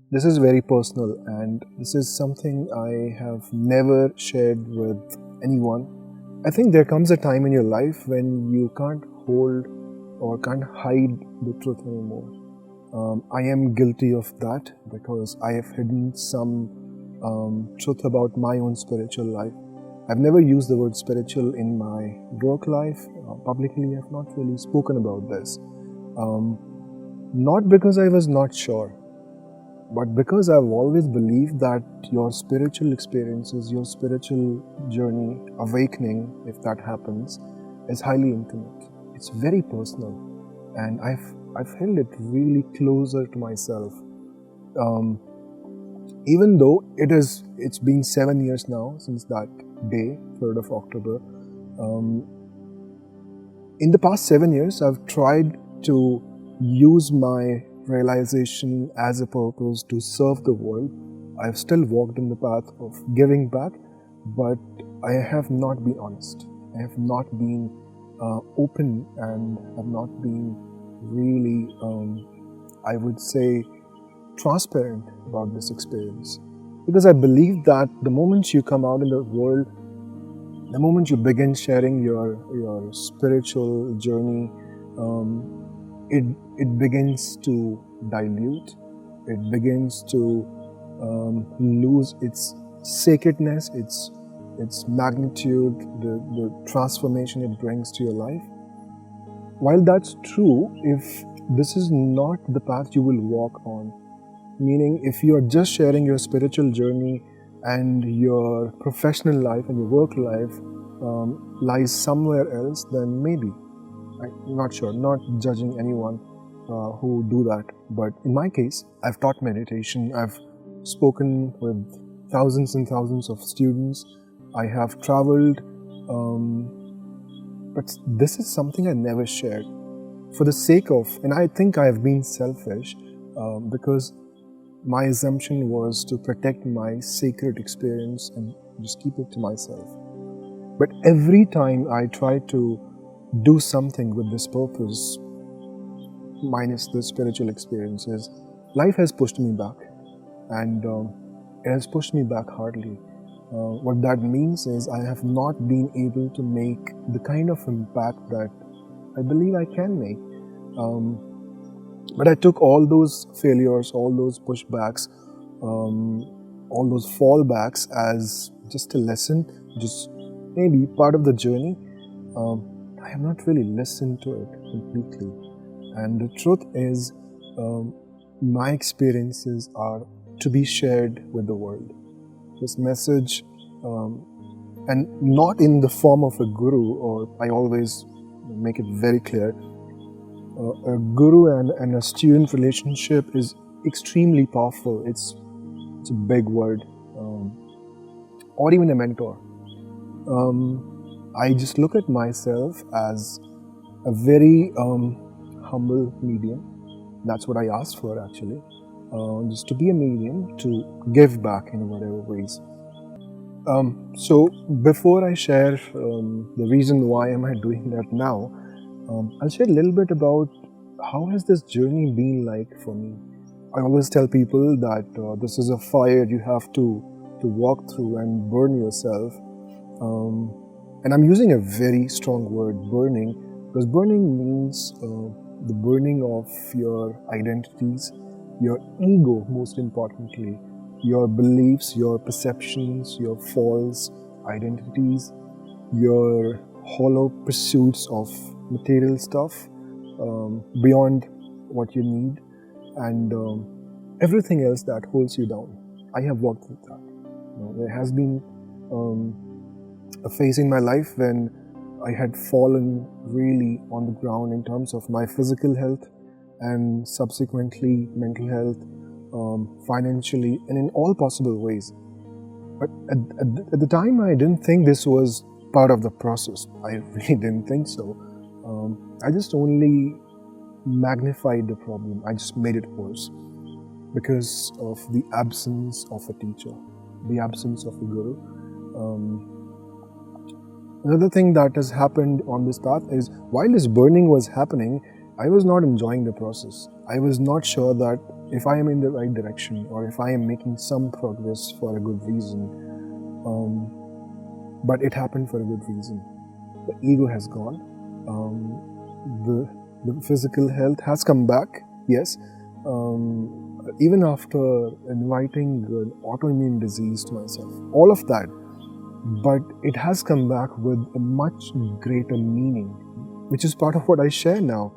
This is very personal, and this is something I have never shared with anyone. I think there comes a time in your life when you can't hold or can't hide the truth anymore. I am guilty of that because I have hidden some truth about my own spiritual life. I've never used the word spiritual in my work life. Publicly, I've not really spoken about this. Not because I was not sure, but because I've always believed that your spiritual experiences, your spiritual journey, awakening, if that happens, is highly intimate. It's very personal, and I've held it really closer to myself. Um, Even though it's been 7 years now since that day, 3rd of October. Um, in the past 7 years, I've tried to use my realization as a purpose to serve the world. I've still walked in the path of giving back, but I have not been honest. I have not been open, and have not been really, I would say, transparent about this experience. Because I believe that the moment you come out in the world, the moment you begin sharing your spiritual journey, it begins to dilute. It begins to lose its sacredness, its magnitude, the transformation it brings to your life. While that's true, if this is not the path you will walk on, meaning if you are just sharing your spiritual journey and your professional life and your work life lies somewhere else, then maybe. I'm not sure, not judging anyone who do that. But in my case, I've taught meditation, I've spoken with thousands and thousands of students, I have traveled, but this is something I never shared. For the sake of, and I think I've been selfish because my assumption was to protect my sacred experience and just keep it to myself. But every time I try to do something with this purpose, minus the spiritual experiences, life has pushed me back, and it has pushed me back hardly. What that means is I have not been able to make the kind of impact that I believe I can make. But I took all those failures, all those pushbacks, all those fallbacks as just a lesson, just maybe part of the journey. I have not really listened to it completely. And the truth is, my experiences are to be shared with the world. This message, and not in the form of a guru, or I always make it very clear, a guru and a student relationship is extremely powerful. It's a big word, or even a mentor. I just look at myself as a very humble medium. That's what I asked for, actually, just to be a medium to give back in whatever ways. So before I share the reason why am I doing that now, I'll share a little bit about how has this journey been like for me. I always tell people that this is a fire you have to walk through and burn yourself. And I'm using a very strong word, burning, because burning means the burning of your identities, your ego, most importantly, your beliefs, your perceptions, your false identities, your hollow pursuits of material stuff beyond what you need, and everything else that holds you down. I have worked with that. There has been a phase in my life when I had fallen really on the ground in terms of my physical health and subsequently mental health, financially, and in all possible ways. But at the time, I didn't think this was part of the process. I really didn't think so. I just only magnified the problem. I just made it worse because of the absence of a teacher, the absence of a guru. Another thing that has happened on this path is while this burning was happening, I was not enjoying the process. I was not sure that if I am in the right direction or if I am making some progress for a good reason. But it happened for a good reason. The ego has gone. The physical health has come back, yes. Even after inviting an autoimmune disease to myself, all of that. But it has come back with a much greater meaning, which is part of what I share now.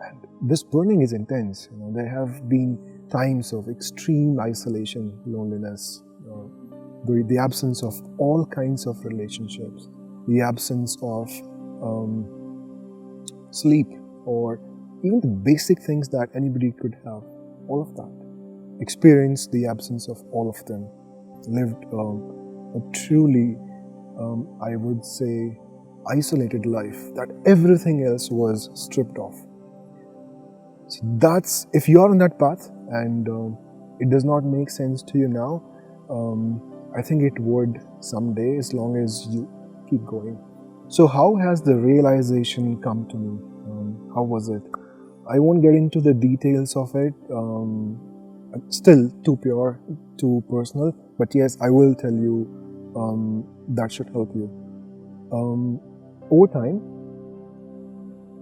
And this burning is intense. There have been times of extreme isolation, loneliness, the absence of all kinds of relationships, the absence of sleep, or even the basic things that anybody could have. All of that. Experienced the absence of all of them. Lived a truly, I would say, isolated life that everything else was stripped off. So that's, if you're on that path and it does not make sense to you now, I think it would someday, as long as you keep going. So how has the realization come to me? How was it? I won't get into the details of it. Still too pure, too personal. But yes, I will tell you that should help you. Over time,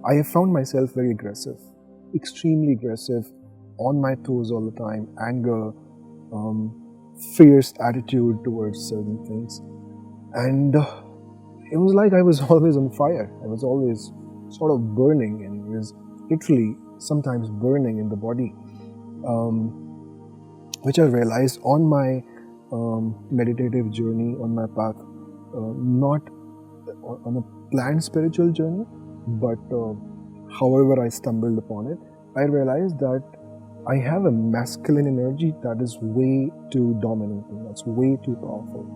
I have found myself very aggressive, extremely aggressive, on my toes all the time, anger, fierce attitude towards certain things. And it was like I was always on fire. I was always sort of burning, and it was literally sometimes burning in the body, which I realized on my meditative journey, on my path, not on a planned spiritual journey, but however I stumbled upon it, I realized that I have a masculine energy that is way too dominating, that's way too powerful.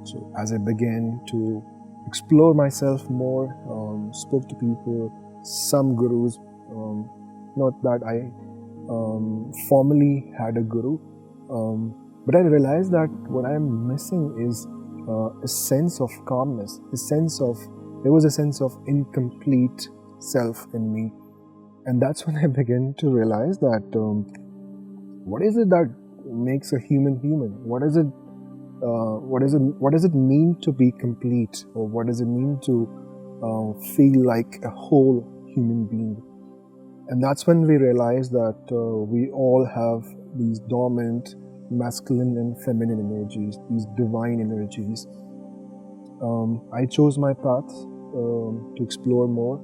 So as I began to explore myself more, spoke to people, some gurus, not that I formally had a guru, but I realized that what I am missing is a sense of calmness, there was a sense of incomplete self in me. And that's when I began to realize that what is it that makes a human human? What does it mean to be complete, or what does it mean to feel like a whole human being? And that's when we realize that we all have these dormant masculine and feminine energies, these divine energies. I chose my path to explore more,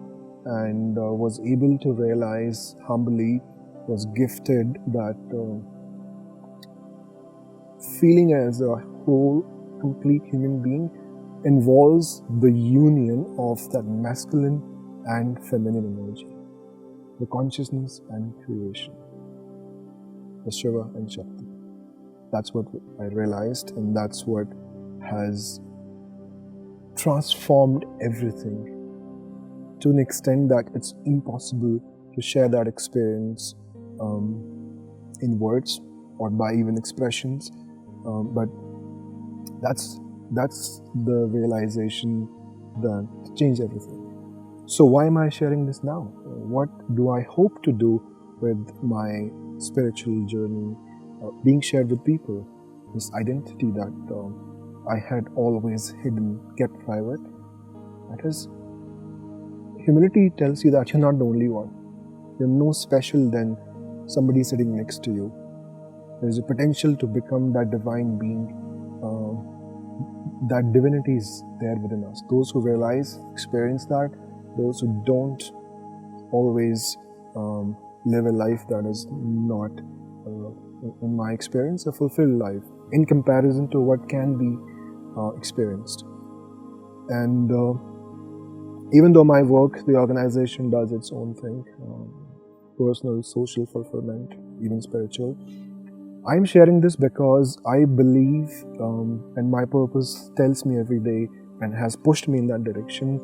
and was able to realize humbly, was gifted that feeling as a whole, complete human being involves the union of that masculine and feminine energy, the consciousness and creation, the Shiva and Shakti. That's what I realized, and that's what has transformed everything to an extent that it's impossible to share that experience in words or by even expressions. But that's the realization that changed everything. So why am I sharing this now? What do I hope to do with my spiritual journey being shared with people? This identity that I had always hidden, kept private. That is, humility tells you that you're not the only one. You're no special than somebody sitting next to you. There's a potential to become that divine being. That divinity is there within us. Those who realize, experience that. Those who don't always live a life that is not, in my experience, a fulfilled life in comparison to what can be experienced. And even though my work, the organization does its own thing, personal, social fulfillment, even spiritual, I'm sharing this because I believe, and my purpose tells me every day and has pushed me in that direction,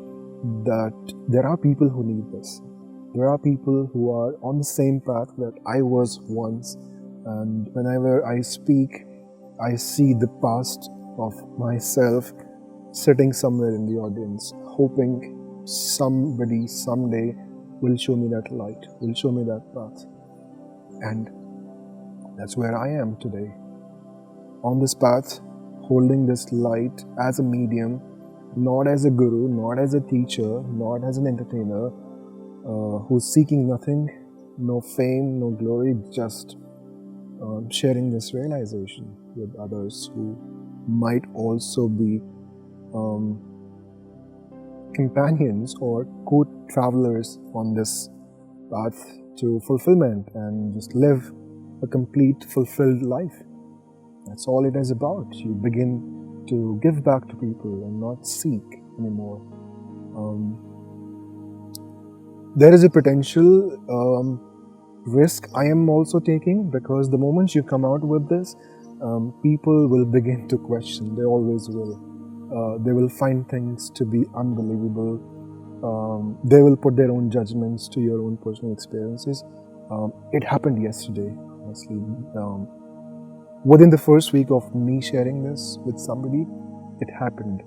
that there are people who need this. There are people who are on the same path that I was once, and whenever I speak, I see the past of myself sitting somewhere in the audience, hoping somebody someday will show me that light, will show me that path. And that's where I am today. On this path, holding this light as a medium, not as a guru, not as a teacher, not as an entertainer, who's seeking nothing, no fame, no glory, just sharing this realization with others who might also be companions or co-travelers on this path to fulfillment and just live a complete, fulfilled life. That's all it is about. You begin to give back to people and not seek anymore. There is a potential risk I am also taking, because the moment you come out with this, people will begin to question. They always will. They will find things to be unbelievable. They will put their own judgments to your own personal experiences. It happened yesterday, honestly. Within the first week of me sharing this with somebody, it happened.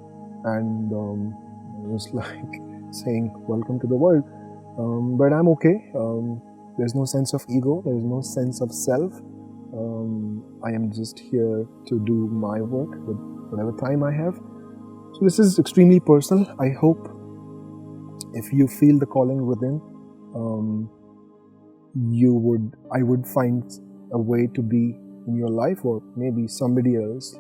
And it was like saying, welcome to the world. But I'm okay. There's no sense of ego. There's no sense of self. I am just here to do my work with whatever time I have. So this is extremely personal. I hope if you feel the calling within, I would find a way to be in your life, or maybe somebody else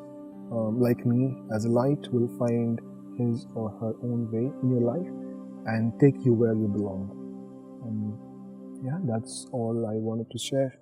like me as a light will find his or her own way in your life and take you where you belong. Yeah, that's all I wanted to share.